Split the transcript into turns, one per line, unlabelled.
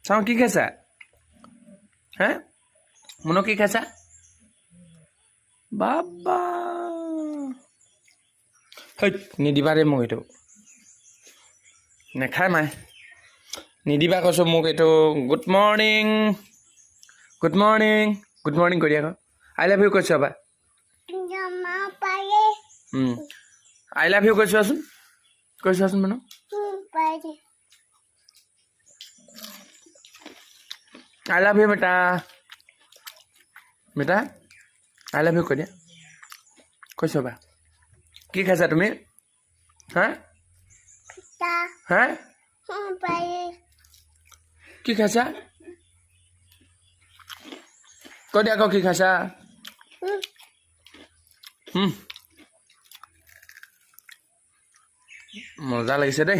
চাওঁ কি খাইছা হে মুনো কি খাইছা বাবা হেই নিদিবা দেই মোক এইটো নেখায় মায়ে নিদিবা কৈছোঁ মোক এইটো গুড মৰ্ণিং গুড মৰ্ণিং কৰি আকৌ আই লাভ ইউ কৈছোঁ এবাৰ আই লাভ ইউ কৈছোৱাচোন মানুহ আই লাভ ইউ বেটা আই লাভ ইউ কৈ দিয়া কৈছোঁ এবাৰ কি খাইছা তুমি হা হা কি খাইছা কৈ দিয়া আকৌ কি খাইছা মজা লাগিছে দেই